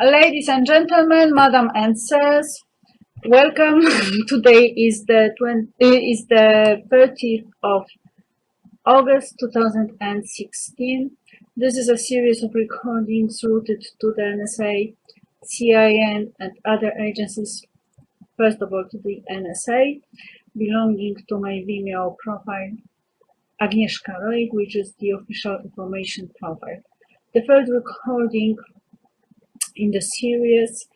Ladies and gentlemen, Madam and sirs, welcome. Today is the 30th of August 2016. This is a series of recordings rooted to the NSA, CIA, and other agencies. First of all, to the NSA, belonging to my Vimeo profile, Agnieszka Roig, which is the official information profile. The third recording in the series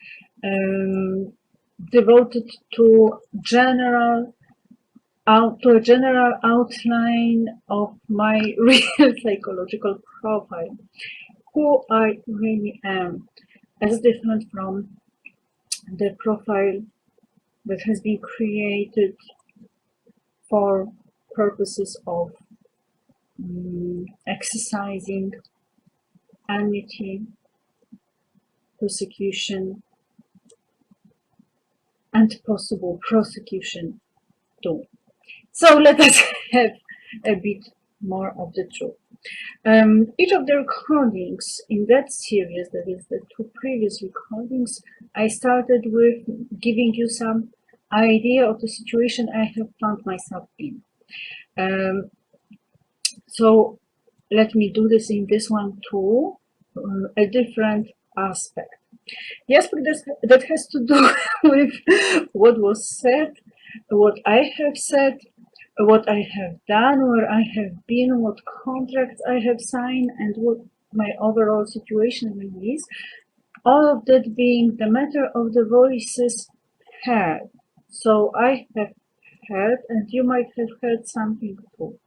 devoted to a general outline of my real psychological profile, who I really am, as different from the profile that has been created for purposes of exercising enmity, persecution, and possible prosecution too. So let us have a bit more of the truth. Each of the recordings in that series, that is the two previous recordings, I started with giving you some idea of the situation I have found myself in. So let me do this in this one too, a different aspect. The aspect that has to do with what was said, what I have said, what I have done, where I have been, what contracts I have signed, and what my overall situation really is. All of that being the matter of the voices heard. So I have heard, and you might have heard something too.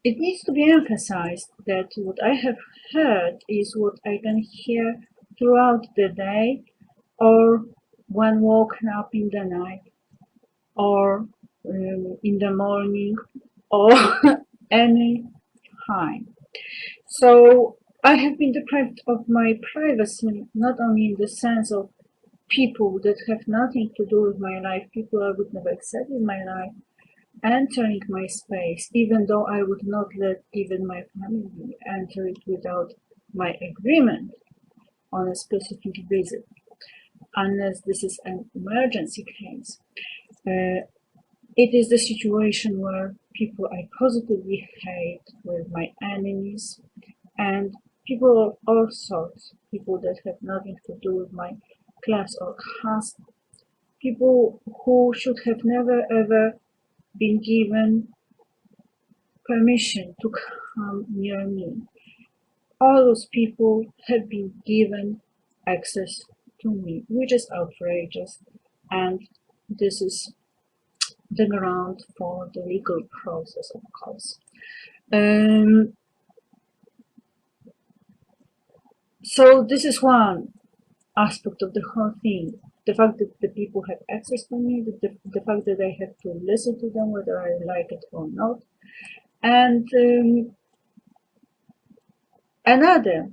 It needs to be emphasized that what I have heard is what I can hear throughout the day, or when woken up in the night, or in the morning, or any time. So I have been deprived of my privacy, not only in the sense of people that have nothing to do with my life, people I would never accept in my life, entering my space, even though I would not let even my family enter it without my agreement on a specific visit, unless this is an emergency case. It is the situation where people I positively hate were my enemies, and people of all sorts, people that have nothing to do with my class or caste, people who should have never ever been given permission to come near me. All those people have been given access to me, which is outrageous, and this is the ground for the legal process, of course. So this is one aspect of the whole thing. The fact that the people have access to me, the fact that I have to listen to them whether I like it or not. And another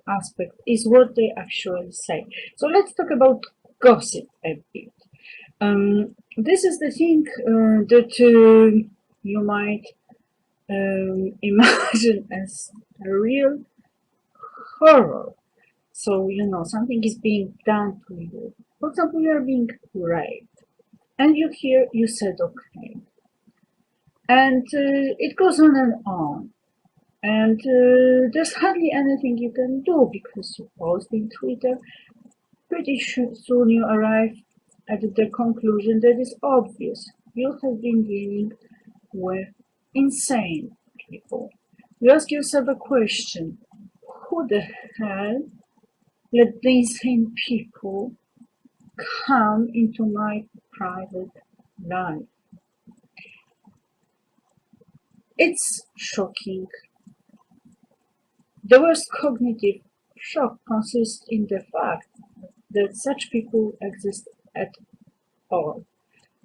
aspect is what they actually say. So let's talk about gossip a bit. This is the thing that you might imagine as a real horror. So, something is being done to you. For example, you are being raped, and you said okay. And it goes on and on. And there's hardly anything you can do because you post in Twitter. Pretty soon you arrive at the conclusion that is obvious. You have been dealing with insane people. You ask yourself a question: who the hell let the insane people come into my private life? It's shocking. The worst cognitive shock consists in the fact that such people exist at all.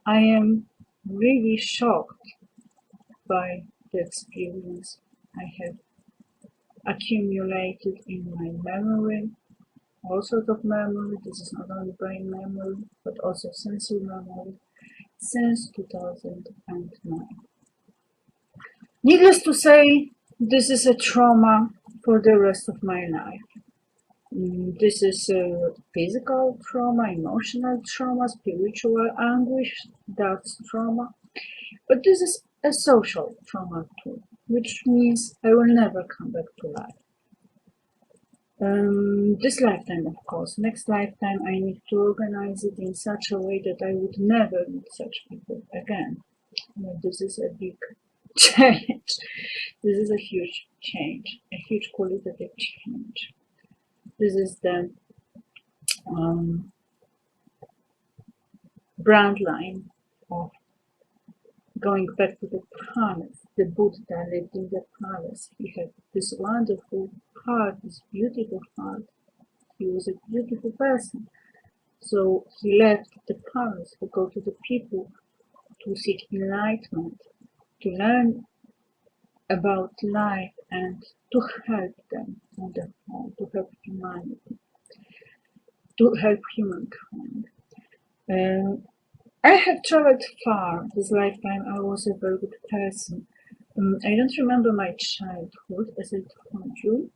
I am really shocked by the experience I have accumulated in my memory, all sorts of memory. This is not only brain memory, but also sensory memory, since 2009. Needless to say, this is a trauma for the rest of my life. This is physical trauma, emotional trauma, spiritual anguish, that's trauma. But this is a social trauma too, which means I will never come back to life. This lifetime, of course. Next lifetime, I need to organize it in such a way that I would never meet such people again. This is a big change. This is a huge change, a huge qualitative change. This is the brand line of going back to the palace. The Buddha lived in the palace. He had this wonderful heart, this beautiful heart. He was a beautiful person. So he left the palace to go to the people to seek enlightenment, to learn about life and to help them on the whole, to help humanity, to help humankind. I have traveled far this lifetime. I was a very good person. I don't remember my childhood, as I told you,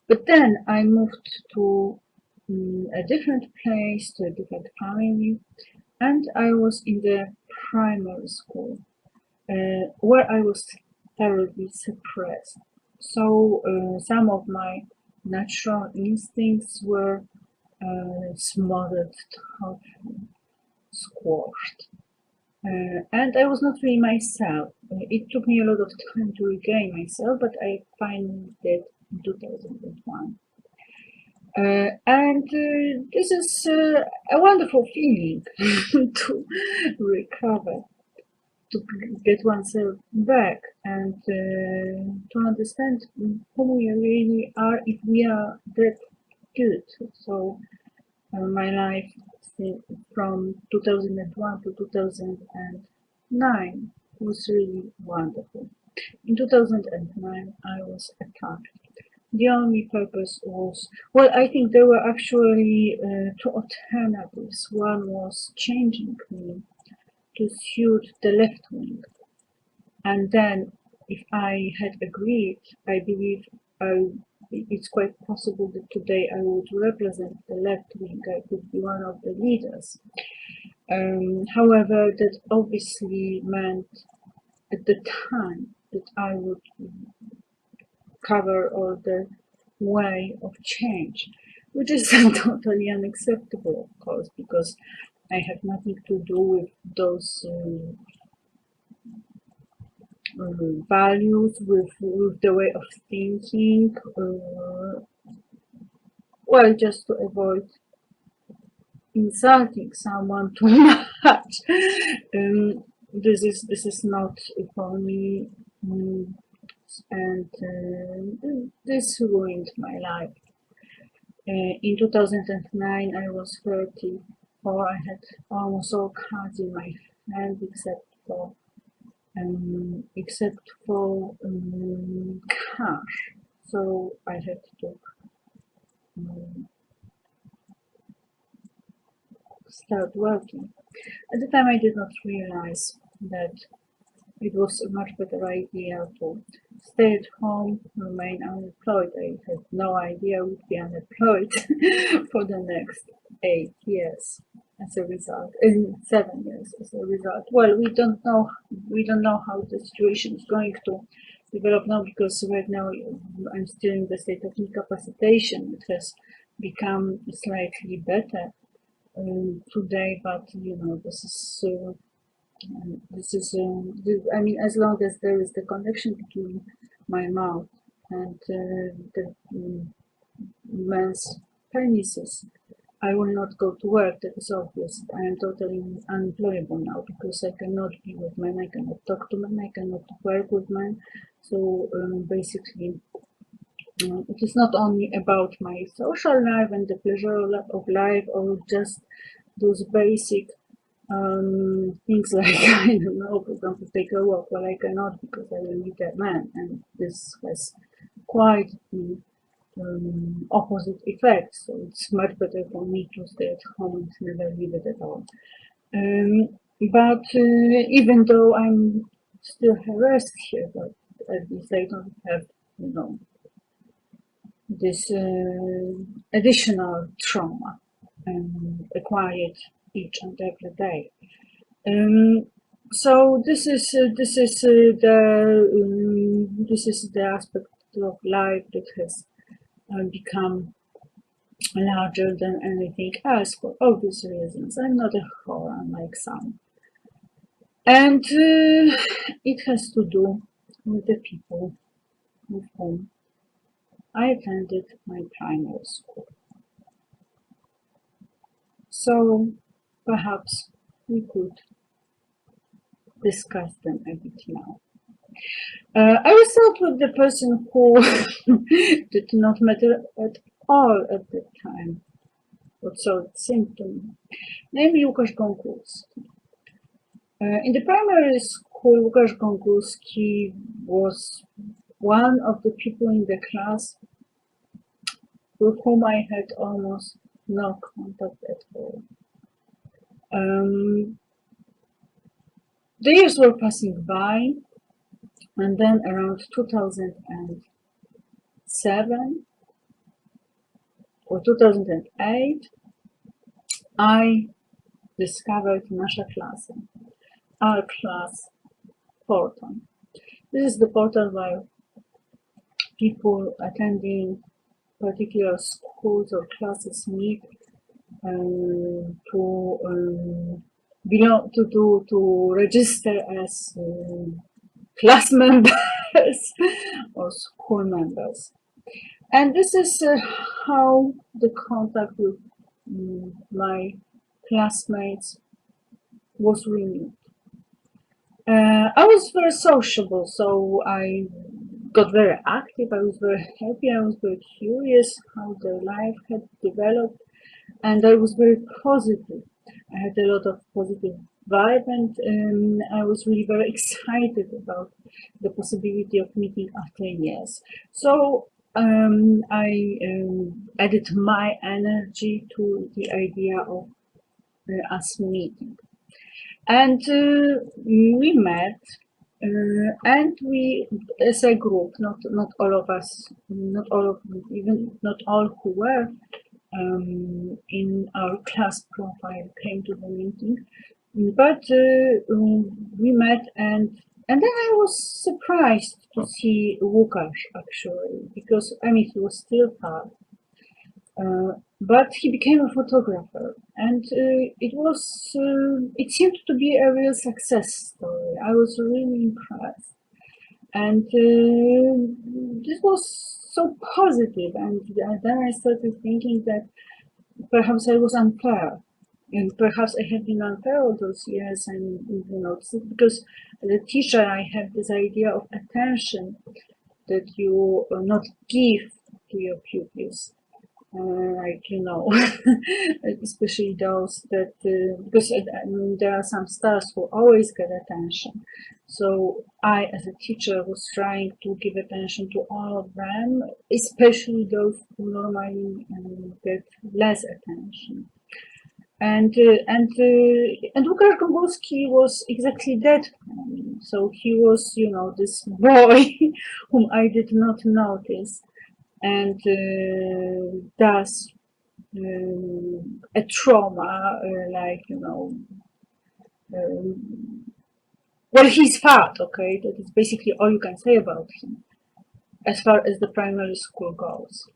but then I moved to a different place, to a different family, and I was in the primary school, where I was terribly suppressed. So some of my natural instincts were smothered, totally squashed. And I was not really myself. It took me a lot of time to regain myself, but I finally did in 2001. And this is a wonderful feeling to recover, to get oneself back, and to understand who we really are if we are that good. So my life from 2001 to 2009 was really wonderful. In 2009, I was attacked. The only purpose was, well, I think there were actually two alternatives. One was changing me to suit the left wing. And then, if I had agreed, I believe it's quite possible that today I would represent the left wing. I could be one of the leaders. However, that obviously meant at the time that I would cover all the way of change, which is totally unacceptable, of course, because I have nothing to do with those values, with the way of thinking. Well, just to avoid insulting someone too much. This is not for me, and this ruined my life. In 2009, I was 34. I had almost all cards in my hand except for cash. So I had to start working. At the time, I did not realize that it was a much better idea to stay at home, remain unemployed. I had no idea I would be unemployed for the next 8 years as a result, in 7 years as a result. Well, we don't know how the situation is going to develop now, because right now I'm still in the state of incapacitation. It has become slightly better today, but I mean, as long as there is the connection between my mouth and the men's penises, I will not go to work. That is obvious. I am totally unemployable now, because I cannot be with men, I cannot talk to men, I cannot work with men. So basically, it is not only about my social life and the pleasure of life, or just those basic things like, I don't know, for example, take a walk. Well, I cannot, because I will meet a man, and this has quite the opposite effect. So it's much better for me to stay at home and never leave it at all. But even though I'm still harassed here, but at least I don't have, this additional trauma acquired each and every day. So this is the aspect of life that has become larger than anything else for obvious reasons. I'm not a whore, unlike some, and it has to do with the people with whom I attended my primary school. So perhaps we could discuss them a bit now. I will start with the person who did not matter at all at that time, or so it seemed to me, namely Łukasz Gąkulski. In the primary school, Łukasz Gąkulski was one of the people in the class with whom I had almost no contact at all. The years were passing by, and then around 2007 or 2008, I discovered Nasza Klasa, our class portal. This is the portal where people attending particular schools or classes meet to register as class members or school members. And this is how the contact with my classmates was renewed. I was very sociable, so I got very active, I was very happy, I was very curious how their life had developed, and I was very positive. I had a lot of positive vibe, and I was really very excited about the possibility of meeting after years. So I added my energy to the idea of us meeting. And we met, and we, as a group, not all of us, even not all who were in our class profile came to the meeting, but we met, and then I was surprised to see Łukasz actually, because I mean he was still part. But he became a photographer, and it seemed to be a real success story. I was really impressed, and this was so positive. And then I started thinking that perhaps I was unfair, and perhaps I had been unfair all those years, and because as a teacher I have this idea of attention that you not give to your pupils. Like especially those that because there are some stars who always get attention. So I, as a teacher, was trying to give attention to all of them, especially those who normally get less attention. And Łukasz Gąkulski was exactly that for me. So he was, this boy whom I did not notice, and thus a trauma, well, he's fat, okay? That is basically all you can say about him as far as the primary school goes.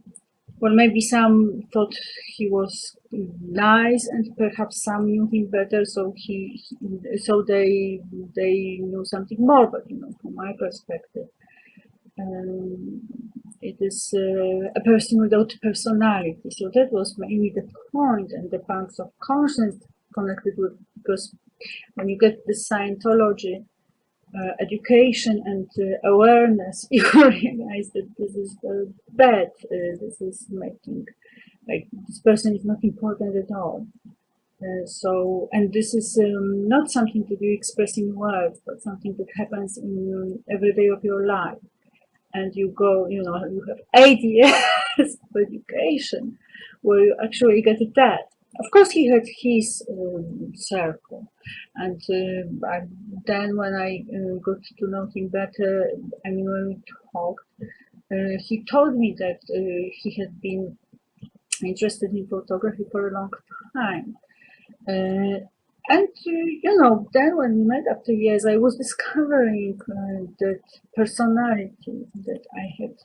Well, maybe some thought he was nice, and perhaps some knew him better, so they knew something more. But from my perspective, it is a person without personality. So that was maybe the point, and the punks of conscience connected with, because when you get the Scientology education and awareness, you realize that this is bad. This is making, like, this person is not important at all. And this is not something that you express in words, but something that happens in every day of your life. And you go, you have 8 years of education where you actually get that. Of course, he had his circle, and then when I got to know him better, I mean, when we talked, He told me that he had been interested in photography for a long time. And you know, then when we met after years, I was discovering that personality that I had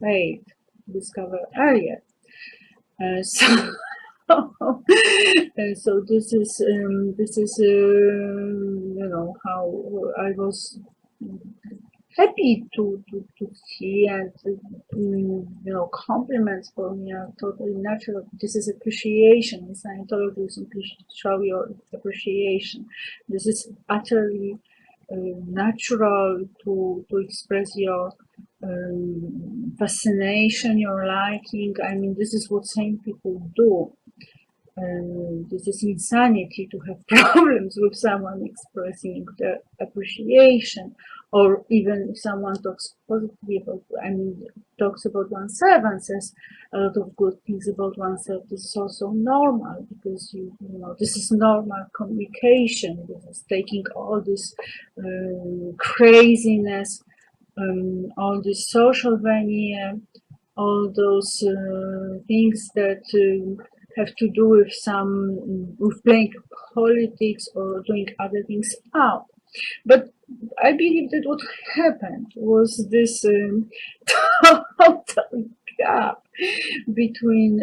failed to discover earlier. So, so this is you know how I was happy to see, and you know, compliments for me are totally natural. This is appreciation. In Scientology, you simply show your appreciation. This is utterly natural to express your fascination, your liking. I mean, this is what sane people do. This is insanity to have problems with someone expressing their appreciation, or even if someone talks positively about, I mean, talks about oneself and says a lot of good things about oneself. This is also normal, because you know, this is normal communication. This is taking all this craziness, all this social veneer, all those things that have to do with with playing politics or doing other things out. But I believe that what happened was this total gap between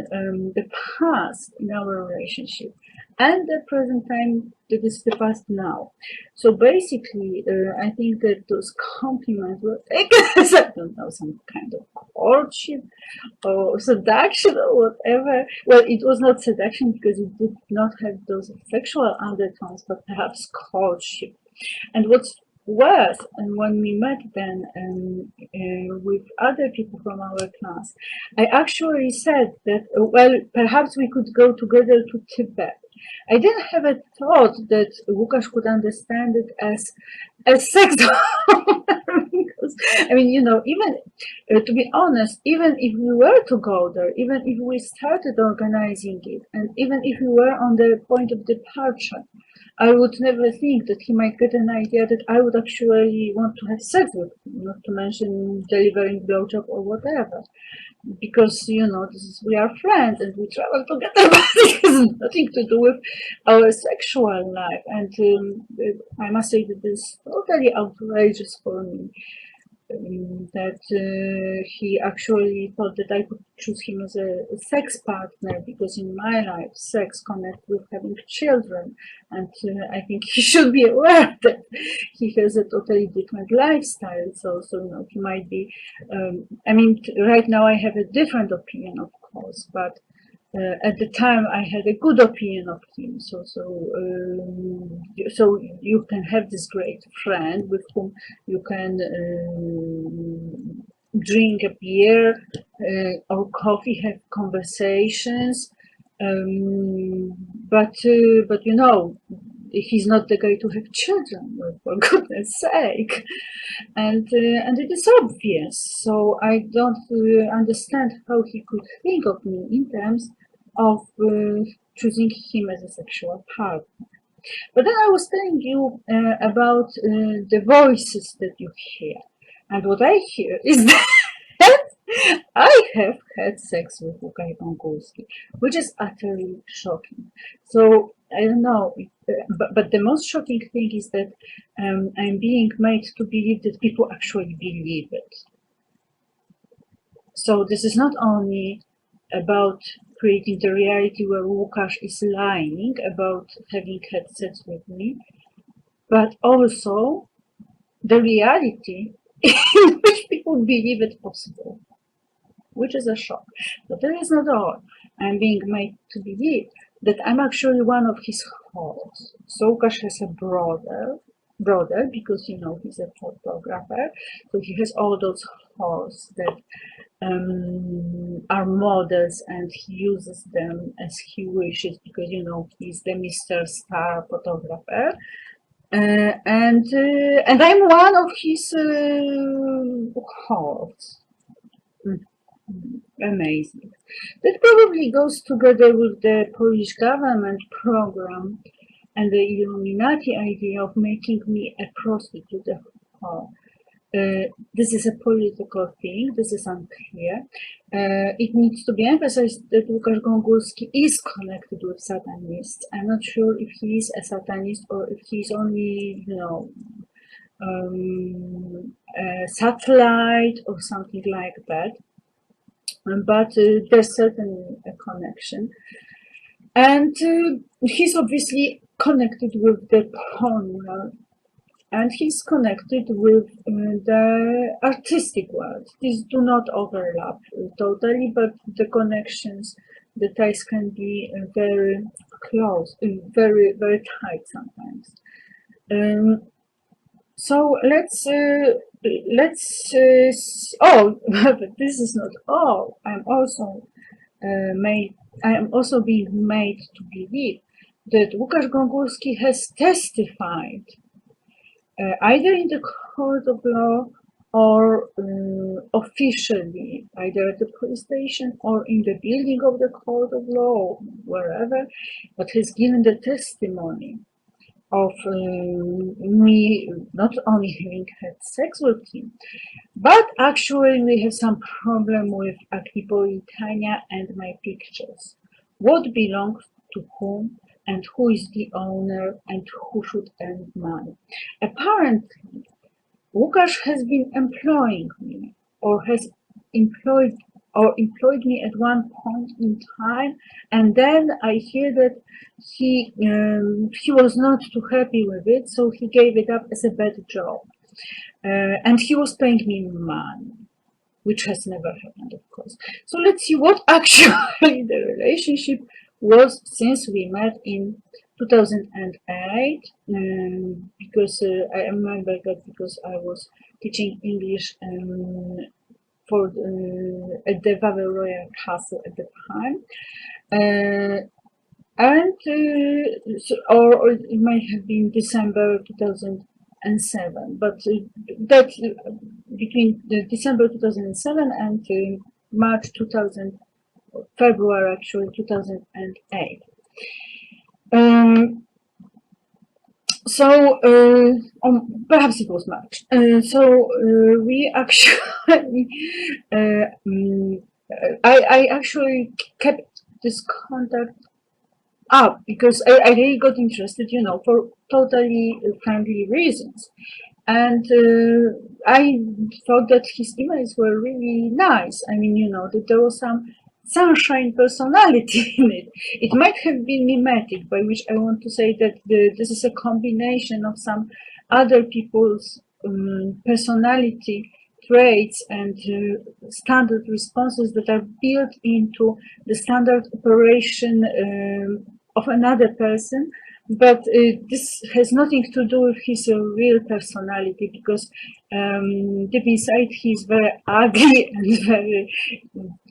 the past in our relationship and the present time that is the past now. So basically, I think that those compliments were taken as, I don't know, some kind of courtship or seduction or whatever. Well, it was not seduction because it did not have those sexual undertones, but perhaps courtship. And what's worse, and when we met then with other people from our class, I actually said that, well, perhaps we could go together to Tibet. I didn't have a thought that Łukasz could understand it as sex. Because, I mean, you know, even to be honest, even if we were to go there, even if we started organizing it, and even if we were on the point of departure, I would never think that he might get an idea that I would actually want to have sex with him, not to mention delivering blowjob or whatever. Because, you know, we are friends and we travel together, but it has nothing to do with our sexual life. And I must say that this is totally outrageous for me. That he actually thought that I could choose him as a sex partner, because in my life, sex connects with having children, and I think he should be aware that he has a totally different lifestyle. So you know, he might be. I mean, right now I have a different opinion, of course, but at the time I had a good opinion of him. So you can have this great friend with whom you can drink a beer or coffee, have conversations, but you know, he's not the guy to have children with, for goodness sake. And it is obvious. So I don't understand how he could think of me in terms of choosing him as a sexual partner. But then I was telling you about the voices that you hear. And what I hear is that I have had sex with Łukasz Wągórski, which is utterly shocking. So I don't know, but the most shocking thing is that I'm being made to believe that people actually believe it. So this is not only about creating the reality where Łukasz is lying about having had sex with me, but also the reality in which people believe it possible, which is a shock. But that is not all. I'm being made to believe that I'm actually one of his whores. So Łukasz has a brother, because you know he's a photographer, so he has all those whores that are models, and he uses them as he wishes, because you know he's the Mr. Star photographer. And I'm one of his whores. Amazing. That probably goes together with the Polish government program and the Illuminati idea of making me a prostitute, a whore. This is a political thing. This is unclear. It needs to be emphasized that Łukasz Gongulski is connected with Satanists. I'm not sure if he is a Satanist or if he's only, a satellite or something like that. But there's certainly a connection. And he's obviously connected with the porn world, and he's connected with the artistic world. These do not overlap totally, but the connections, the ties can be very close, very, very tight sometimes. So oh, but this is not all. I am also being made to believe that Łukasz Gongulski has testified either in the court of law or officially, either at the police station or in the building of the court of law, wherever, but has given the testimony of me not only having had sex with him, but actually we have some problem with Akripolitania and my pictures. What belongs to whom and who is the owner and who should earn money. Apparently, Łukasz has been employing me or has employed me at one point in time, and then I hear that he was not too happy with it, so he gave it up as a bad job. And he was paying me money, which has never happened, of course. So let's see what actually the relationship was since we met in 2008, because I remember that because I was teaching English for at the Wawel Royal Castle at the time. Or it might have been December 2007, but that between December 2007 and March 2000, February actually 2008. Perhaps it was March. We actually, I actually kept this contact up because I really got interested, for totally friendly reasons. And I thought that his emails were really nice. I mean, that there was some sunshine personality in it. It might have been mimetic, by which I want to say that this is a combination of some other people's personality traits and standard responses that are built into the standard operation of another person. But this has nothing to do with his real personality, because deep inside he's very ugly and very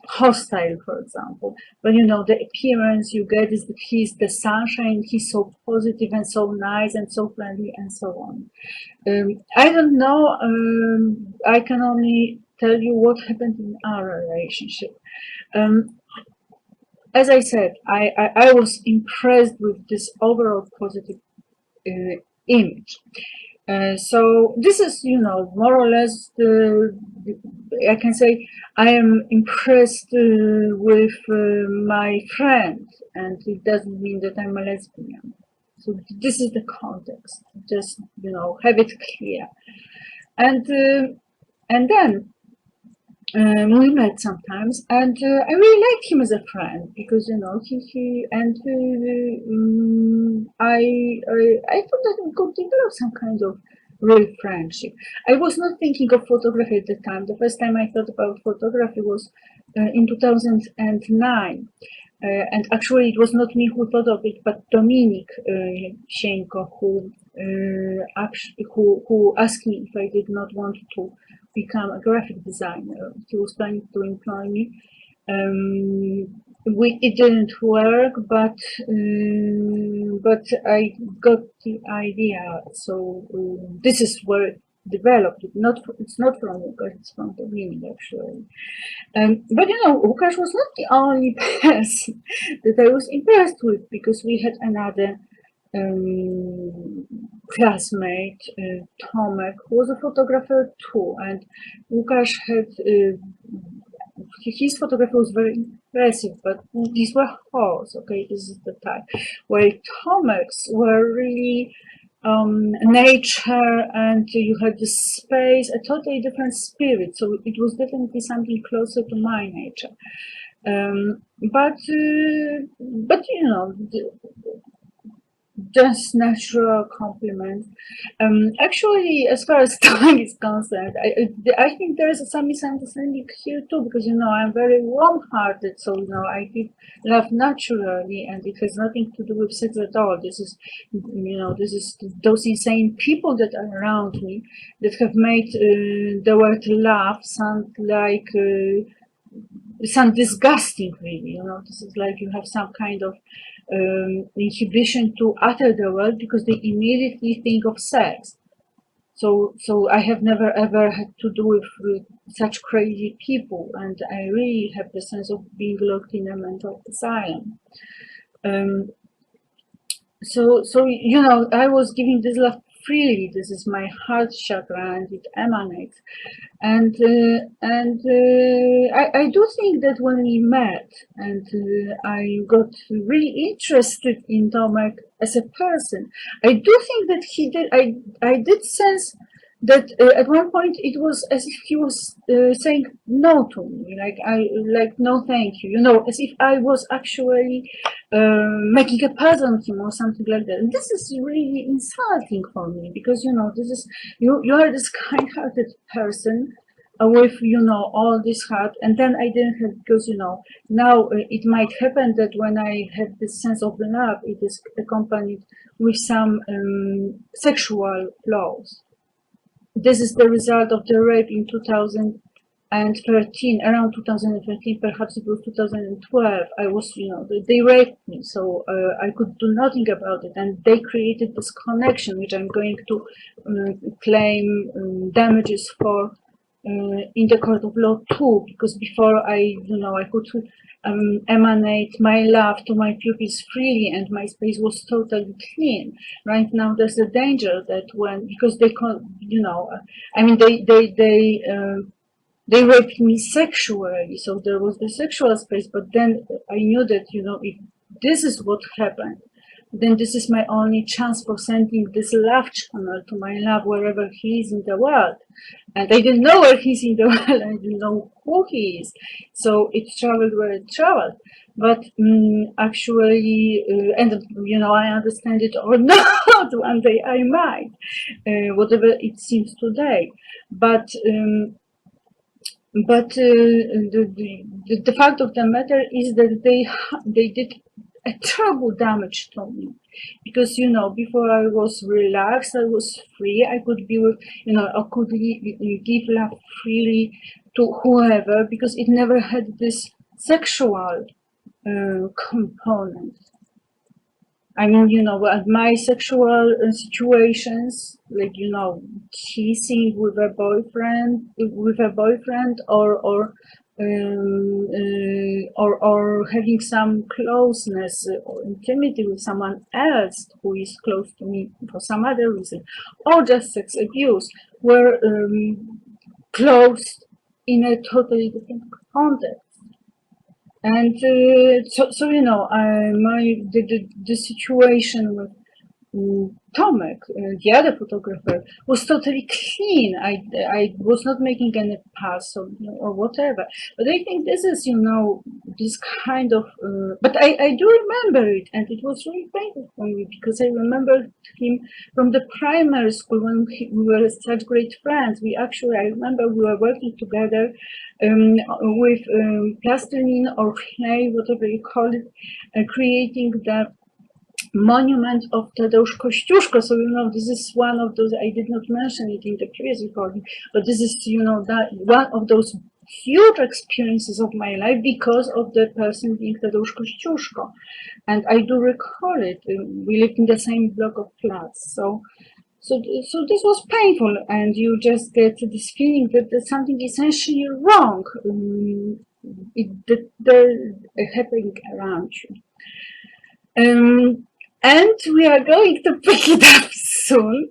hostile, for example. But the appearance you get is that he's the sunshine, he's so positive and so nice and so friendly and so on. I don't know, I can only tell you what happened in our relationship. As I said, I was impressed with this overall positive image. So this is, more or less I can say I am impressed with my friend, and it doesn't mean that I'm a lesbian. So this is the context. Just have it clear. And then we met sometimes, and I really liked him as a friend because he and I thought that we could develop some kind of real friendship. I was not thinking of photography at the time. The first time I thought about photography was in 2009. And actually, it was not me who thought of it, but Dominik Sienko, who asked me if I did not want to become a graphic designer. He was planning to employ me. It didn't work, but I got the idea. So this is where it developed. It's not from Łukasz, it's from Dominik actually. But Łukasz was not the only person that I was impressed with, because we had another classmate, Tomek, who was a photographer too, and Łukasz had his photography was very impressive, but these were horse. Okay, this is the type. While Tomek's were really nature, and you had the space, a totally different spirit. So it was definitely something closer to my nature. But you know, just natural compliment. Actually, as far as time is concerned, I think there is some misunderstanding here too, because you know I'm very warm-hearted, so you know I give love naturally, and it has nothing to do with sex at all. This is, you know, this is those insane people that are around me that have made the word love sound like. Sound disgusting, really. You know, this is like you have some kind of inhibition to utter the word because they immediately think of sex. So I have never ever had to do with such crazy people, and I really have the sense of being locked in a mental asylum. Um, so you know, I was giving this love freely. This is my heart chakra, and it emanates. I do think that when we met and I got really interested in Tomek as a person, I do think that he did. I did sense that at one point it was as if he was saying no to me, like no, thank you. You know, as if I was actually making a pass on him or something like that. And this is really insulting for me because you know this is you are this kind-hearted person with you know all this heart, and then I didn't have, because you know now it might happen that when I have this sense of love, it is accompanied with some sexual flaws. This is the result of the rape in 2013, around 2013, perhaps it was 2012. I was, you know, they raped me, so I could do nothing about it, and they created this connection, which I'm going to claim damages for in the court of law too, because before I could emanate my love to my pupils freely, and my space was totally clean. Right now, there's a danger that because they raped me sexually, so there was the sexual space. But then I knew that if this is what happened, then this is my only chance for sending this love channel to my love wherever he is in the world. And I didn't know where he's in the world. I didn't know who he is. So it traveled where it traveled. But actually, and I understand it or not. One day I might, whatever it seems today. But the fact of the matter is that they did a terrible damage to me, because before I was relaxed, I was free, I could be with I could give love freely to whoever, because it never had this sexual component. I mean, my sexual situations, like, kissing with a boyfriend, or having some closeness or intimacy with someone else who is close to me for some other reason, or just sex abuse, were closed in a totally different context. And the situation with Tomek, the other photographer, was totally clean. I was not making any pass or whatever. But I think this is, this kind of. But I do remember it, and it was really painful for me, because I remember him from the primary school when we were such great friends. I remember we were working together with plastilin or clay, whatever you call it, creating the monument of Tadeusz Kościuszko. So, this is one of those, I did not mention it in the previous recording, but this is, that one of those huge experiences of my life, because of the person being Tadeusz Kościuszko. And I do recall it. We lived in the same block of flats. So this was painful, and you just get this feeling that there's something essentially wrong happening around you. And we are going to pick it up soon.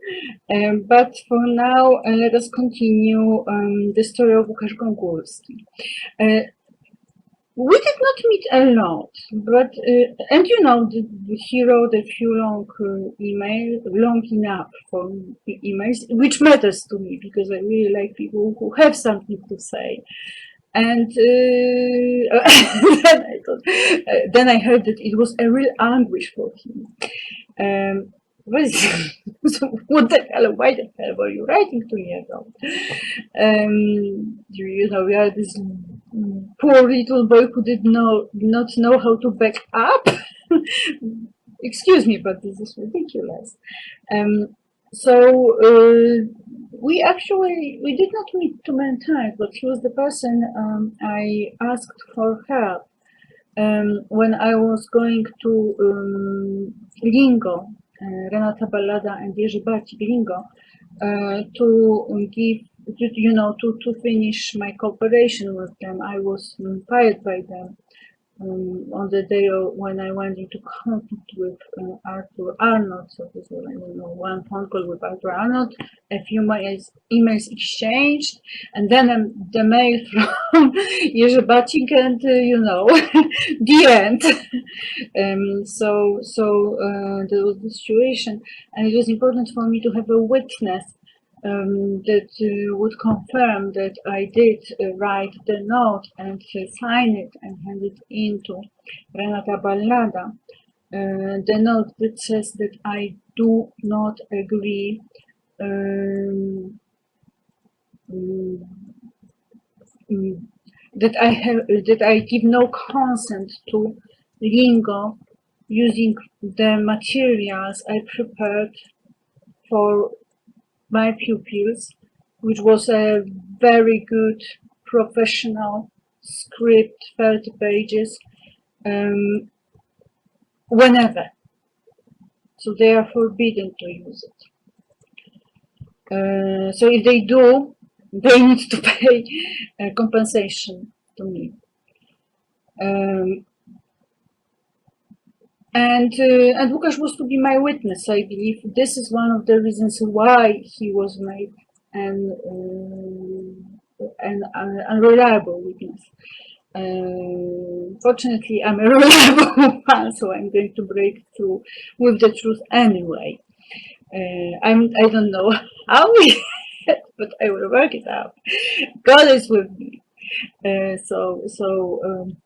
But for now, let us continue the story of Łukasz Gongulski. We did not meet a lot, but and you know, he wrote a few long long enough for emails, which matters to me because I really like people who have something to say. And then I heard that it was a real anguish for him. What is what the hell? Why the hell were you writing to me about? You know, we had this poor little boy who did not know how to back up. Excuse me, but this is ridiculous. So we did not meet too many times, but he was the person I asked for help when I was going to Lingo, Renata Ballada and Jerzy Barcik Lingo, to give, to finish my cooperation with them. I was fired by them on the day when I went into conflict with Arthur Arnold. So this was, I don't know, one phone call with Arthur Arnold, a few emails exchanged, and then the mail from Jerzy Barcik, and the end. There was the situation, and it was important for me to have a witness that would confirm that I did write the note and sign it and hand it in to Renata Ballada. The note that says that I do not agree that I give no consent to Lingo using the materials I prepared for my pupils, which was a very good professional script, 30 pages, whenever. So they are forbidden to use it. So if they do, they need to pay compensation to me. And Łukasz was to be my witness. I believe this is one of the reasons why he was made an unreliable witness. Fortunately, I'm a reliable one, so I'm going to break through with the truth anyway. I don't know how yet, but I will work it out. God is with me. So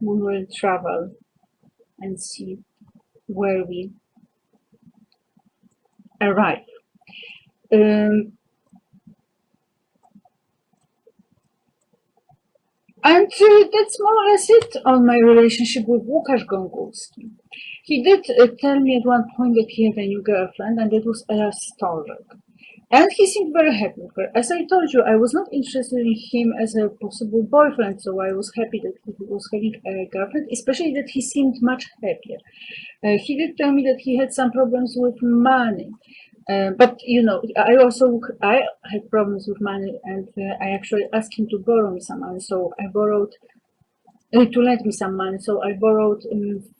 we will travel and see where we arrive. And that's more or less it on my relationship with Łukasz Gongulski. He did tell me at one point that he had a new girlfriend, and that was Ela Storek. And he seemed very happy with her. As I told you, I was not interested in him as a possible boyfriend, so I was happy that he was having a girlfriend, especially that he seemed much happier. He did tell me that he had some problems with money. But I had problems with money, and I actually asked him to borrow me some money. So I borrowed to lend me some money. So I borrowed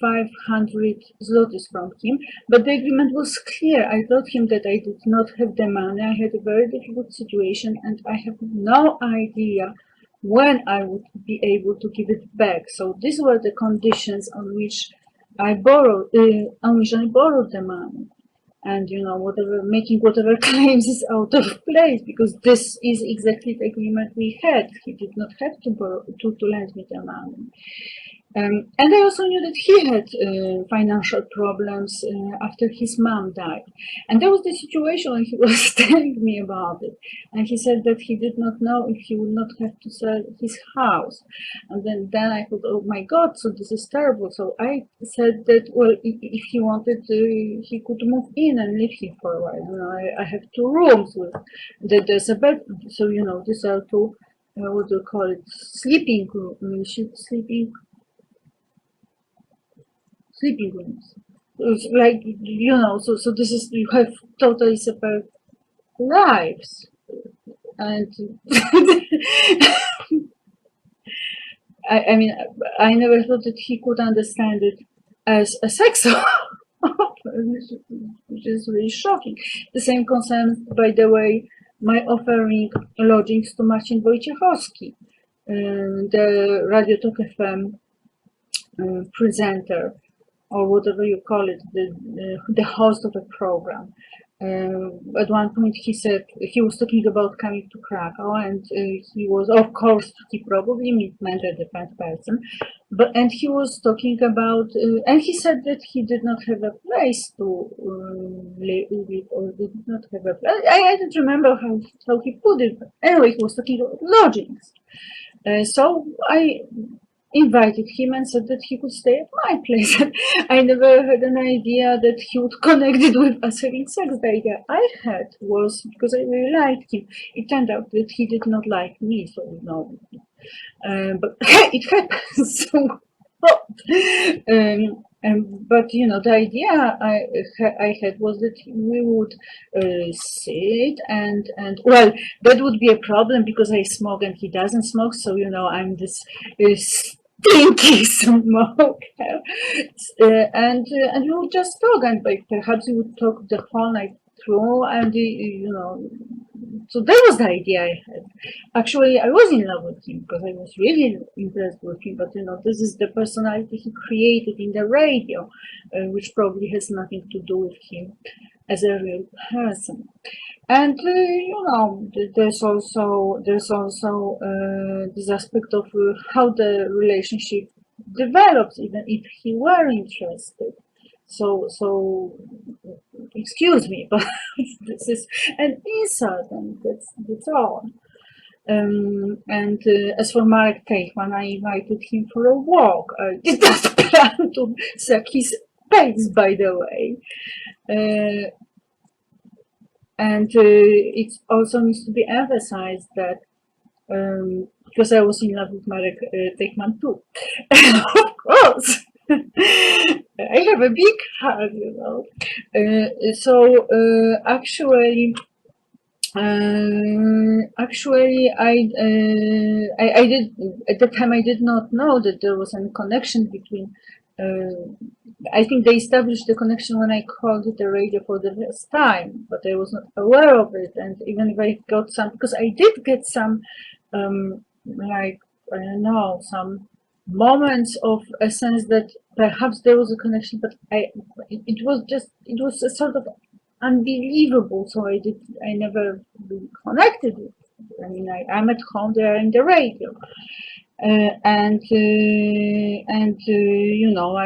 500 zlotys from him. But the agreement was clear. I told him that I did not have the money. I had a very difficult situation, and I have no idea when I would be able to give it back. So these were the conditions on which I borrowed the money. And making whatever claims is out of place, because this is exactly the agreement we had. He did not have to borrow to lend me the money. And I also knew that he had financial problems after his mom died. And that was the situation when he was telling me about it. And he said that he did not know if he would not have to sell his house. And then I thought, oh my God, so this is terrible. So I said that, well, if he wanted, he could move in and live here for a while. I have 2 rooms with there's a bed. So, these are 2, what do you call it, sleeping rooms. It's like, so this is, you have totally separate lives. And I mean, I never thought that he could understand it as a sex which is really shocking. The same concerns, by the way, my offering lodgings to Marcin Wojciechowski, the Radio Tok FM presenter, or whatever you call it, the host of a program. At one point he said he was talking about coming to Krakow, and he was, of course, he probably meant a different person, and he was talking about, and he said that he did not have a place to live, or did not have a place. I don't remember how he put it, but anyway, he was talking about lodgings. So I invited him and said that he could stay at my place. I never had an idea that he would connect it with us having sex. The idea I had was because I really liked him. It turned out that he did not like me, so but it happens. So, but the idea I had was that we would sit and well, that would be a problem because I smoke and he doesn't smoke. So I'm this stinky smoker, and we would just talk, and perhaps we would talk the whole night through, and so that was the idea I had. Actually, I was in love with him because I was really impressed with him. But this is the personality he created in the radio, which probably has nothing to do with him as a real person. And there's also this aspect of how the relationship develops, even if he were interested. So excuse me, but this is an insult, and that's all. And as for Marek Teichmann, I invited him for a walk. I did not plan to suck his face, by the way. And it also needs to be emphasized that because I was in love with Marek Teichmann too, of course. I have a big heart, So actually, I did at the time. I did not know that there was a connection between. I think they established the connection when I called it the radio for the first time, but I was not aware of it. And even if I got some, because I did get some, I don't know, some moments of a sense that perhaps there was a connection, but it was a sort of unbelievable. So I never really connected it. I mean, I'm at home, they are in the radio. I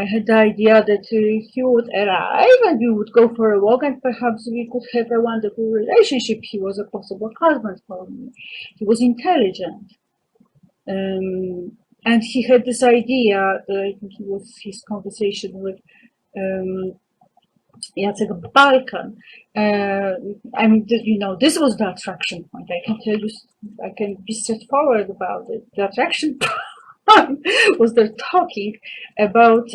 had the idea that he would arrive and we would go for a walk, and perhaps we could have a wonderful relationship. He was a possible husband for me. He was intelligent. And he had this idea, I think it was his conversation with Jacek Balkan. I mean, this was the attraction point. I can tell you, I can be straightforward about it. The attraction point was they're talking about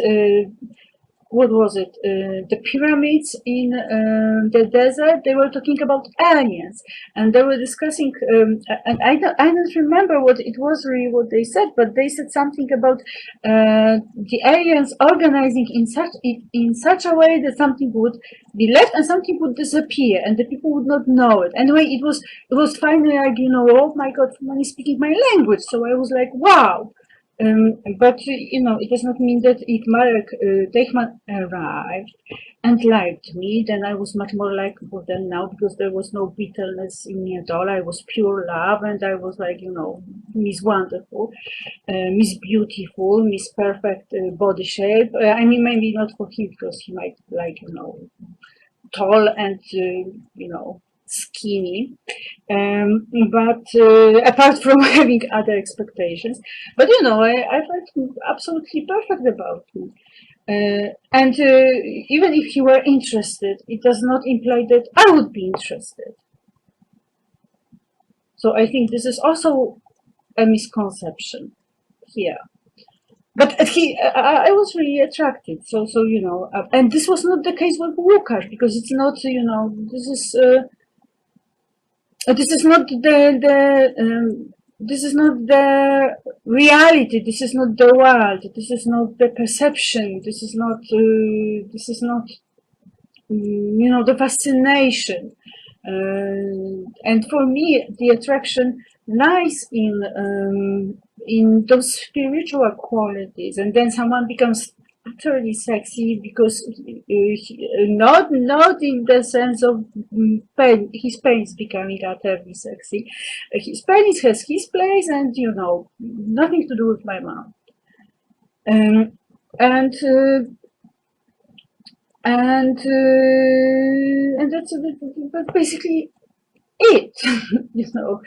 what was it? The pyramids in the desert. They were talking about aliens, and they were discussing. And I don't remember what it was really what they said, but they said something about the aliens organizing in such a way that something would be left and something would disappear, and the people would not know it. Anyway, it was finally like oh my God, someone is speaking my language. So I was like, wow. But it does not mean that if Marek Teichmann arrived and liked me, then I was much more likable than now, because there was no bitterness in me at all. I was pure love, and I was like, Miss Wonderful, Miss Beautiful, Miss Perfect body shape. I mean, maybe not for him, because he might like, tall and, skinny, but apart from having other expectations, but I felt absolutely perfect about him, and even if he were interested, it does not imply that I would be interested. So I think this is also a misconception here. But I was really attracted. So and this was not the case with Łukasz, because it's not, this is. This is not this is not the reality. This is not the world. This is not the perception. This is not you know, the fascination. And for me, the attraction lies in those spiritual qualities. And then someone becomes utterly sexy because not in the sense of pain. His pain is becoming utterly sexy. His penis has his place, and you know, nothing to do with my mom. Um, and uh, and that's basically it. You know.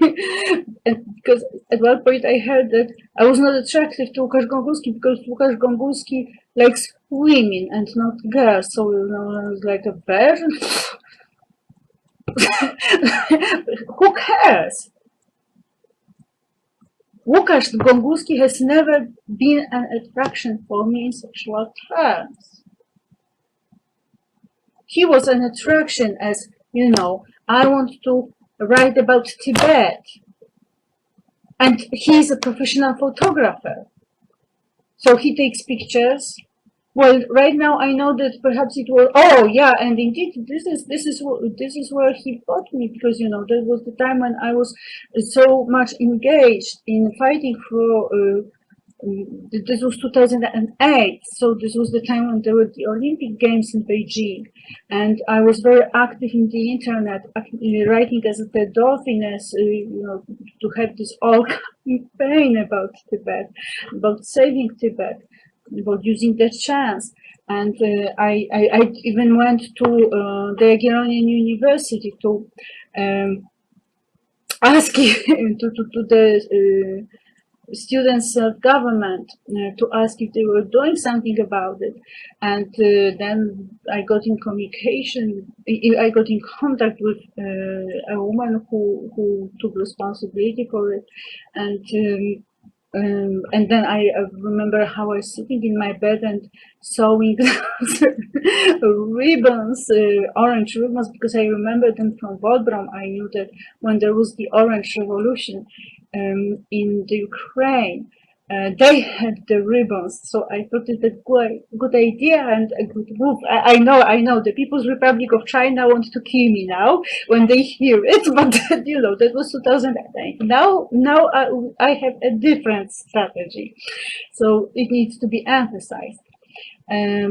Because at one point I heard that I was not attractive to Łukasz Gągulski because Łukasz Gągulski likes women and not girls, so you know, I was like a bear. Who cares? Łukasz Gągulski has never been an attraction for me in sexual terms. He was an attraction as, you know, I want to write about Tibet. And he's a professional photographer. So he takes pictures. Well, right now I know that perhaps it was. Oh, yeah, and indeed, this is where he bought me, because you know that was the time when I was so much engaged in fighting for. This was 2008, so this was the time when there were the Olympic Games in Beijing, and I was very active in the internet, writing as a dolphiness, you know, to have this all campaign about Tibet, about saving Tibet, about using that chance. And I even went to the Jagiellonian University to ask to the students of government to ask if they were doing something about it. And then I got in communication, I got in contact with a woman who took responsibility for it. And then I remember how I was sitting in my bed and sewing ribbons, orange ribbons, because I remember them from Volbrom. I knew that when there was the Orange Revolution in the Ukraine, they had the ribbons, so I thought it a good idea and a good move. I know, the People's Republic of China want to kill me now when they hear it, but you know, that was 2008. Now I have a different strategy, so it needs to be emphasized.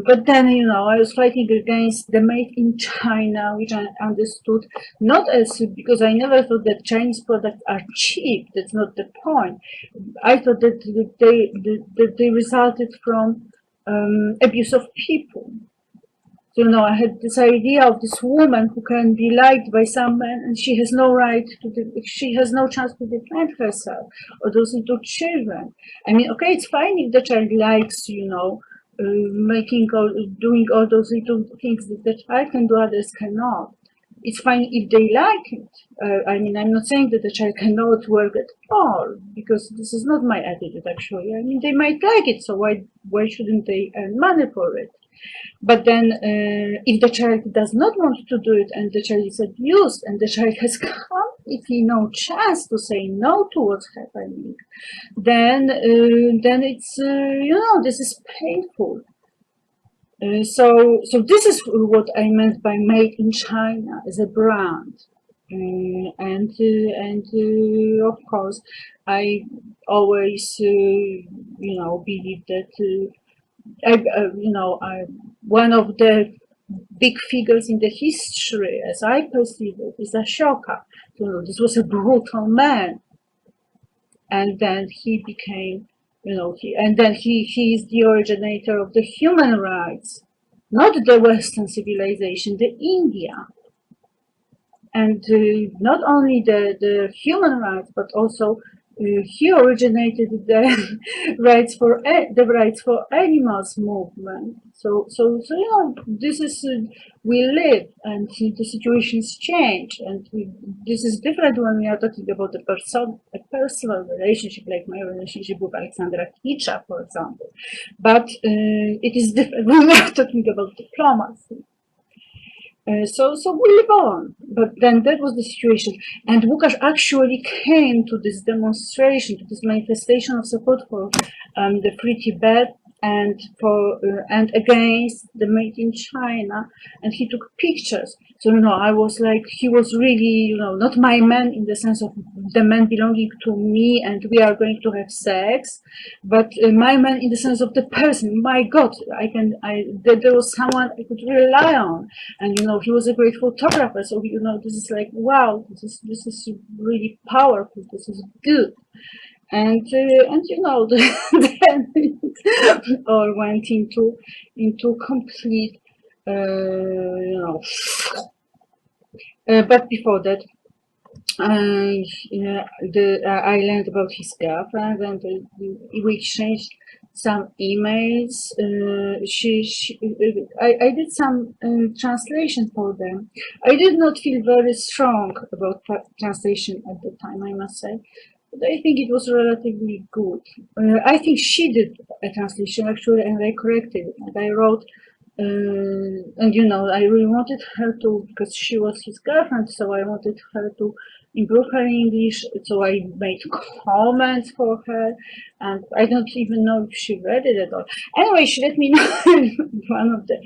But then, you know, I was fighting against the made in China, which I understood not as, because I never thought that Chinese products are cheap. That's not the point. I thought that they resulted from abuse of people. So, you know, I had this idea of this woman who can be liked by some men, and she has no right to, she has no chance to defend herself, or those little children. I mean, okay, it's fine if the child likes, you know, doing all those little things that the child can do, others cannot. It's fine if they like it. I mean, I'm not saying that the child cannot work at all, because this is not my attitude, actually. I mean, they might like it, so why shouldn't they earn money for it? But then, if the child does not want to do it, and the child is abused, and the child has completely no chance to say no to what's happening, then it's you know, this is painful. So this is what I meant by made in China as a brand. Of course, I always you know, believe that you know, one of the big figures in the history, as I perceive it, is Ashoka. You know, this was a brutal man, and then he became, you know, he is the originator of the human rights, not the Western civilization, the India. And not only the human rights, but also he originated the the rights for animals movement. So you know, this is we live, and the situations change, and this is different when we are talking about a personal relationship, like my relationship with Alexandra Kicza, for example. But it is different when we are talking about diplomacy. So we live on, but then that was the situation. And Łukasz actually came to this demonstration, to this manifestation of support for the Free Tibet and for and against the Made in China, and he took pictures. So I was like, he was really not my man in the sense of the man belonging to me and we are going to have sex, but my man in the sense of the person. My God, that there was someone I could rely on, and he was a great photographer. So this is like, wow, this is really powerful. This is good. And then it all went into complete but before that, I learned about his girlfriend, and we exchanged some emails. I did some translation for them. I did not feel very strong about translation at the time, I must say, but I think it was relatively good. I think she did a translation actually, and I corrected it. And I wrote, and I really wanted her to, because she was his girlfriend, so I wanted her to improve her English. So I made comments for her, and I don't even know if she read it at all. Anyway, she let me know in one of the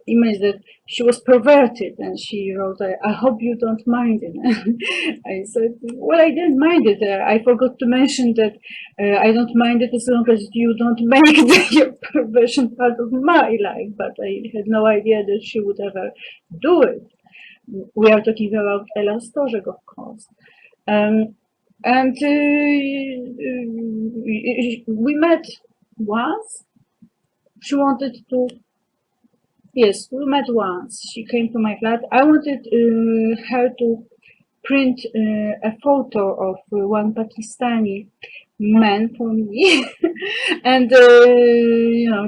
emails that she was perverted, and she wrote, "I hope you don't mind it." I said, "Well, I didn't mind it. I forgot to mention that I don't mind it as long as you don't make your perversion part of my life." But I had no idea that she would ever do it. We are talking about Ela Stożek, of course. And we met once. She wanted to, yes, we met once. She came to my flat. I wanted her to print a photo of one Pakistani man for me, and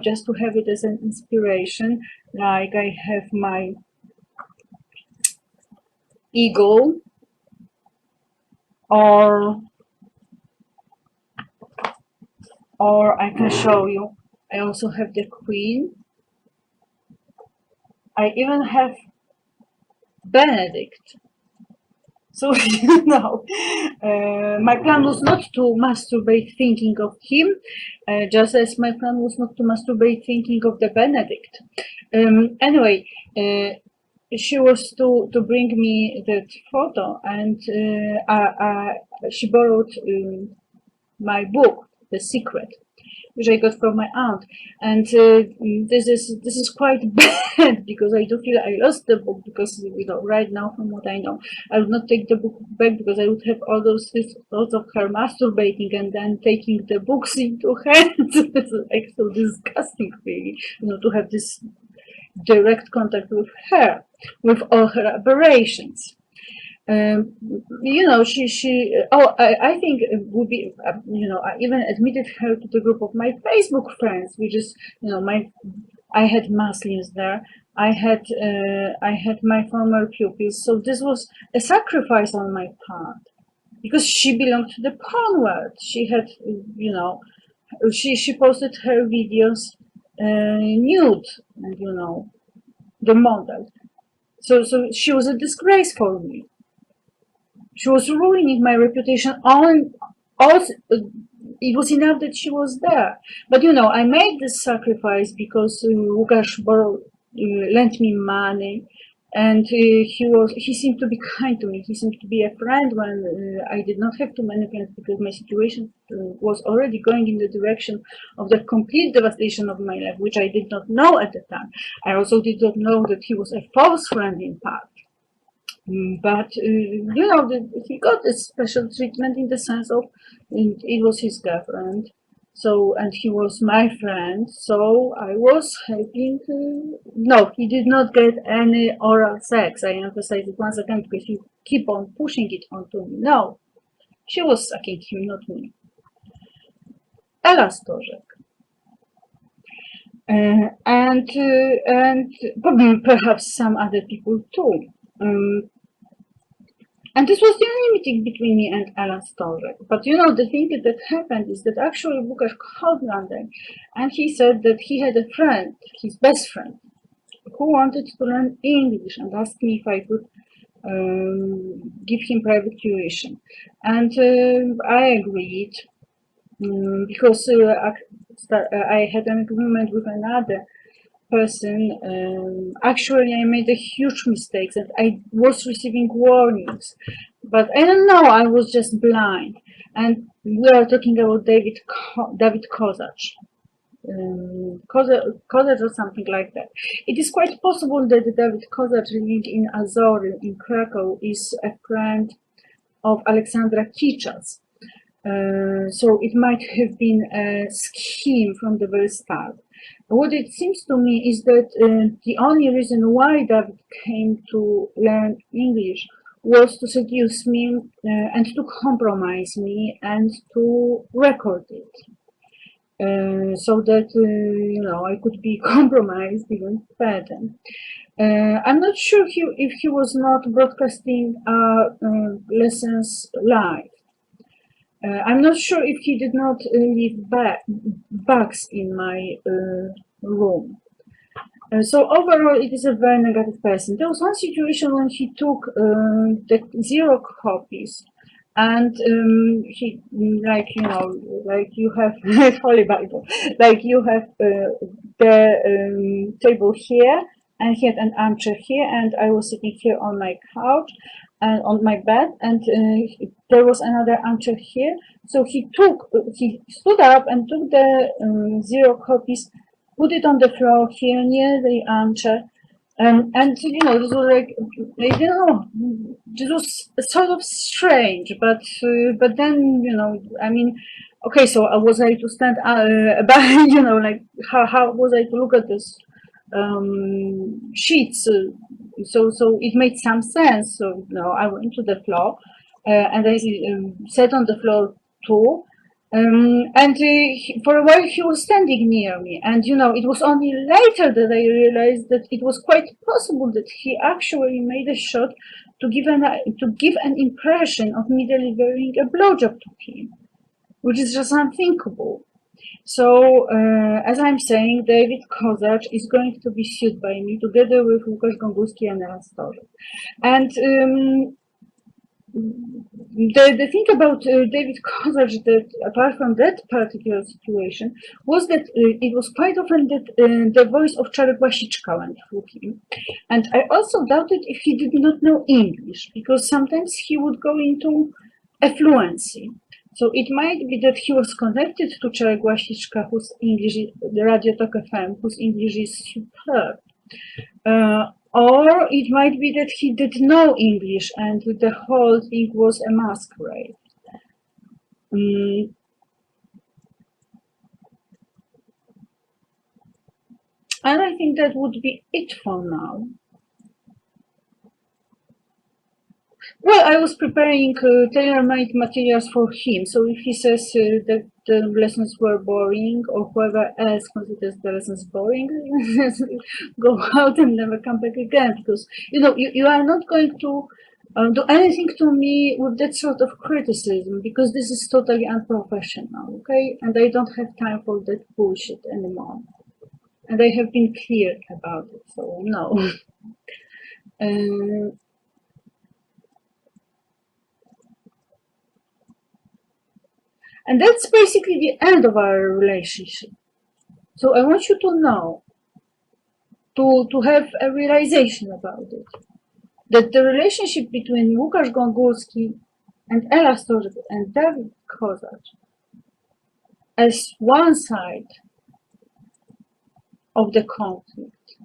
just to have it as an inspiration. Like I have my eagle, or I can show you. I also have the queen. I even have Benedict. So my plan was not to masturbate thinking of him, just as my plan was not to masturbate thinking of the Benedict. Anyway, she was to bring me that photo, and she borrowed my book, The Secret, which I got from my aunt. And this is quite bad, because I do feel I lost the book, because right now, from what I know, I would not take the book back, because I would have all those thoughts of her masturbating and then taking the books into hands. It's like so disgusting, really, to have this direct contact with her, with all her aberrations. I think it would be, I even admitted her to the group of my Facebook friends, which is, I had Muslims there. I had my former pupils. So this was a sacrifice on my part, because she belonged to the porn world. She had, she posted her videos nude, and the model. So she was a disgrace for me. She was ruining my reputation. Also, it was enough that she was there. But I made this sacrifice because Łukasz lent me money, and he seemed to be kind to me. He seemed to be a friend when I did not have too many friends, because my situation was already going in the direction of the complete devastation of my life, which I did not know at the time. I also did not know that he was a false friend in part. But he got a special treatment in the sense of it was his girlfriend, so, and he was my friend, so I was helping. No, he did not get any oral sex. I emphasize it once again, because you keep on pushing it onto me. No, she was sucking him, not me. Ela Stożek. And perhaps some other people too. And this was the only meeting between me and Ela Stożek. But the thing that happened is that actually Łukasz called London, and he said that he had a friend, his best friend, who wanted to learn English, and asked me if I could give him private tuition. And I agreed, because I had an agreement with another person. Actually, I made a huge mistake and I was receiving warnings, but I don't know, I was just blind. And we are talking about David Kozach. Kozach or something like that. It is quite possible that David Kozach, living in Azory in Krakow, is a friend of Alexandra Kichas. So it might have been a scheme from the very start. What it seems to me is that the only reason why David came to learn English was to seduce me and to compromise me and to record it. So that I could be compromised even further. I'm not sure if he was not broadcasting lessons live. I'm not sure if he did not leave bugs in my room. So overall, it is a very negative person. There was one situation when he took the Xerox copies, and he, like you have Holy Bible, like you have the table here, and he had an armchair here, and I was sitting here on my couch and on my bed, and there was another armchair here. So he stood up and took the Xerox copies, put it on the floor here near the armchair, and this was like, I don't know, this was sort of strange, but then I mean, okay, so was I to stand by, like how was I to look at this sheets? So it made some sense. So I went to the floor, and I sat on the floor too. And for a while he was standing near me, and it was only later that I realized that it was quite possible that he actually made a shot to give an impression of me delivering a blowjob to him, which is just unthinkable. So, as I'm saying, David Kozach is going to be sued by me together with Łukasz Gągulski and Ela Story. And the thing about David Kozach, that apart from that particular situation, was that it was quite often that the voice of Czarek Łasiczka went through him. And I also doubted if he did not know English, because sometimes he would go into affluency. So it might be that he was connected to Czarek Łasiczka, whose English, the Radio Tok FM, whose English is superb. Or it might be that he did know English and the whole thing was a masquerade. And I think that would be it for now. Well, I was preparing tailor-made materials for him. So if he says that the lessons were boring, or whoever else considers the lessons boring, go out and never come back again. Because you are not going to do anything to me with that sort of criticism, because this is totally unprofessional. Okay, and I don't have time for that bullshit anymore. And I have been clear about it. So no. And that's basically the end of our relationship. So I want you to know, to have a realization about it, that the relationship between Łukasz Gągulski and Ela Story and David Kozach as one side of the conflict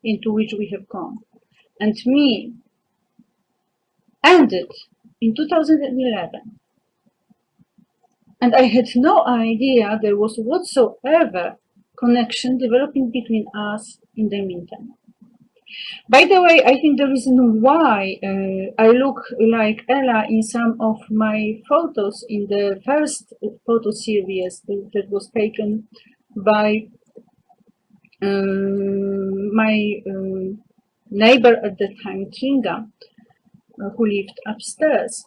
into which we have gone, and me, ended in 2011. And I had no idea there was whatsoever connection developing between us in the meantime. By the way, I think the reason why I look like Ella in some of my photos in the first photo series that was taken by my neighbor at the time, Kinga, who lived upstairs.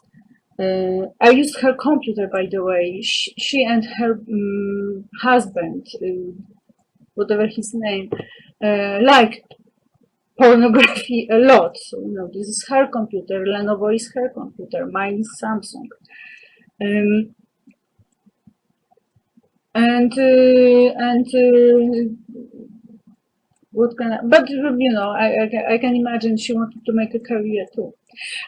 I used her computer, by the way. She and her husband, whatever his name, liked pornography a lot. So, this is her computer. Lenovo is her computer. Mine is Samsung. and what can I, but you know, I can imagine she wanted to make a career too.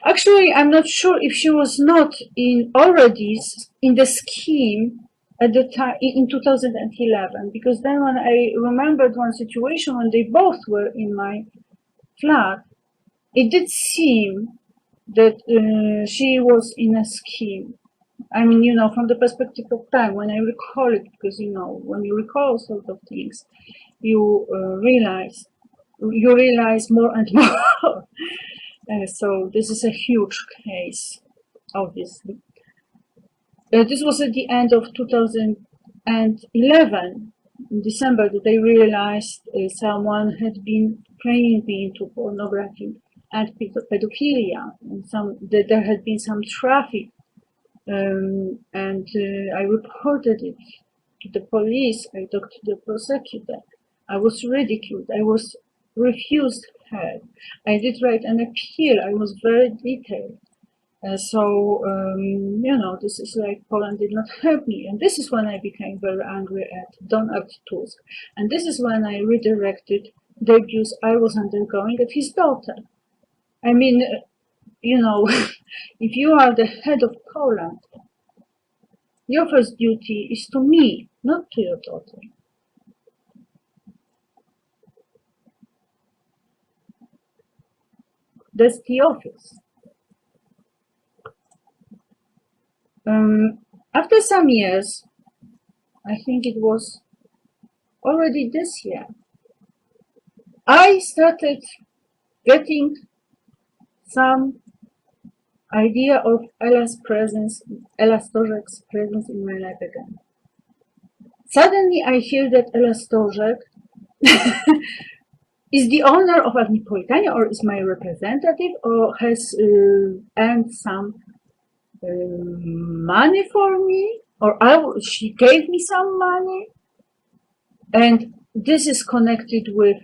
Actually, I'm not sure if she was not in already in the scheme at the time in 2011, because then when I remembered one situation when they both were in my flat, it did seem that she was in a scheme. I mean, you know, from the perspective of time, when I recall it, because you know, when you recall sort of things, you realize more and more. So this is a huge case, obviously. This was at the end of 2011, in December, that I realized someone had been preying me into pornography and pedophilia, and that there had been some traffic, and I reported it to the police. I talked to the prosecutor. I was ridiculed. I was refused help. I did write an appeal. I was very detailed. You know, this is like Poland did not help me. And this is when I became very angry at Donald Tusk. And this is when I redirected the abuse I was undergoing at his daughter. I mean, you know, if you are the head of Poland, your first duty is to me, not to your daughter. That's the office. After some years, I think it was already this year, I started getting some idea of Ella's presence, Ella Stożek's presence in my life again. Suddenly I hear that Ella Stożek is the owner of Agnipolitania, or is my representative, or has earned some money for me, or she gave me some money. And this is connected with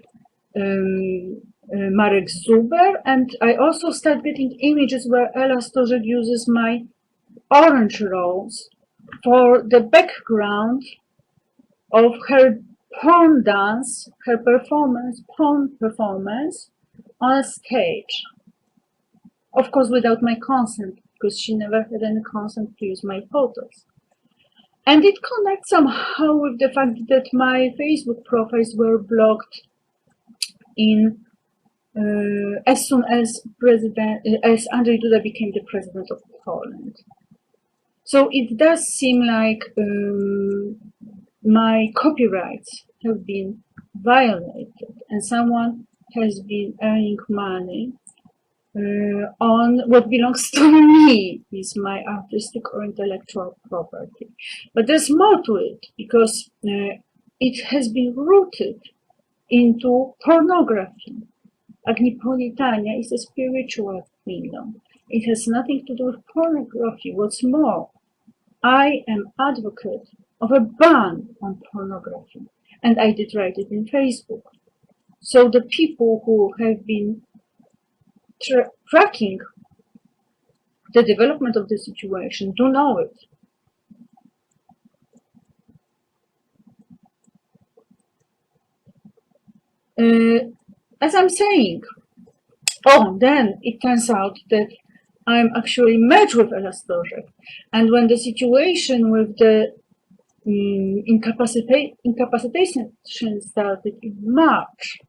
Marek Zuber, and I also start getting images where Ella Stożek uses my orange rose for the background of her porn dance, her porn performance on a stage. Of course, without my consent, because she never had any consent to use my photos. And it connects somehow with the fact that my Facebook profiles were blocked in as soon as Andrzej Duda became the president of Poland. So it does seem like my copyrights have been violated, and someone has been earning money on what belongs to me, is my artistic or intellectual property. But there's more to it, because it has been rooted into pornography. Agnipolitania is a spiritual kingdom. It has nothing to do with pornography. What's more, I am advocate of a ban on pornography, and I did write it in Facebook. So the people who have been tracking the development of the situation do know it. As I'm saying, then it turns out that I'm actually merged with Ella Stożek. And when the situation with the incapacitation started in March,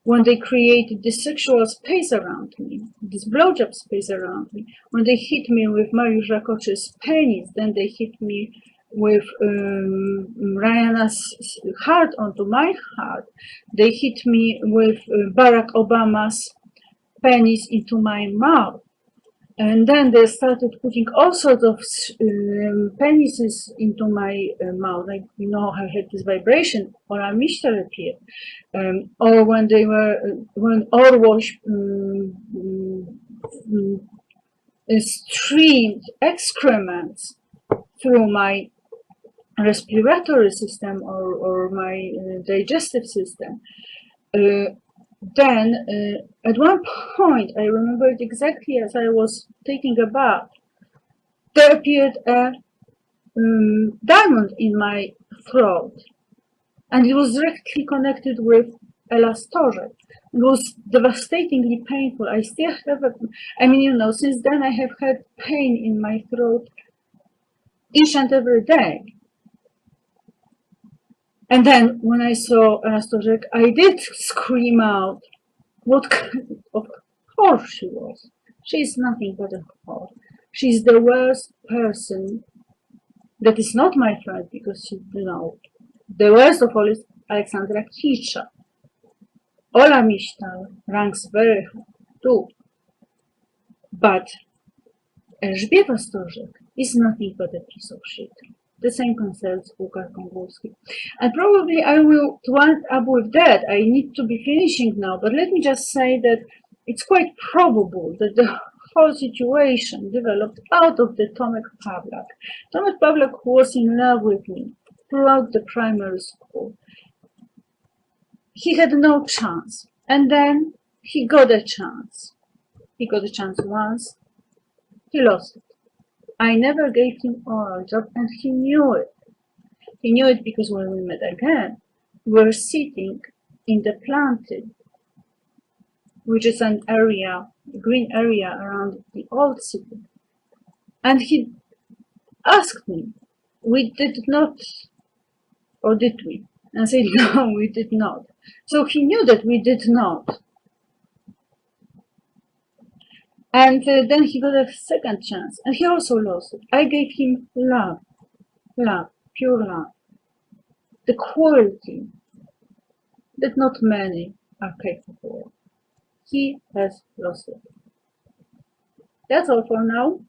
when they created this sexual space around me, this blowjob space around me, when they hit me with Mariusz Rakoczy's penis, then they hit me with Rihanna's heart onto my heart, they hit me with Barack Obama's penis into my mouth. And then they started putting all sorts of penises into my mouth. Like, you know, I had this vibration, or a mixture appeared. Or when they were, when Orwoś streamed excrements through my respiratory system, or my digestive system. Then, at one point, I remember it exactly as I was taking a bath, there appeared a diamond in my throat, and it was directly connected with Elastorek. It was devastatingly painful. I still have it. I mean, since then I have had pain in my throat each and every day. And then when I saw Elastorek, I did scream out, what kind of horse she was. She is nothing but a horse. She's the worst person. That is not my friend, because the worst of all is Alexandra Kicza. Ola Misztal ranks very high too, but Elżbieta Stożek is nothing but a piece of shit. The same concerns Łukasz Gągowski. And probably I will wind up with that. I need to be finishing now, but let me just say that it's quite probable that the whole situation developed out of the Tomek Pawlak. Tomek Pawlak was in love with me throughout the primary school. He had no chance, and then he got a chance. He got a chance once, he lost it. I never gave him oral job, and he knew it. He knew it because when we met again, we were sitting in the planted, which is an area, a green area around the old city. And he asked me, we did not, or did we? And I said, no, we did not. So he knew that we did not. And then he got a second chance, and he also lost it. I gave him love, pure love, the quality that not many are capable of. He has lost it. That's all for now.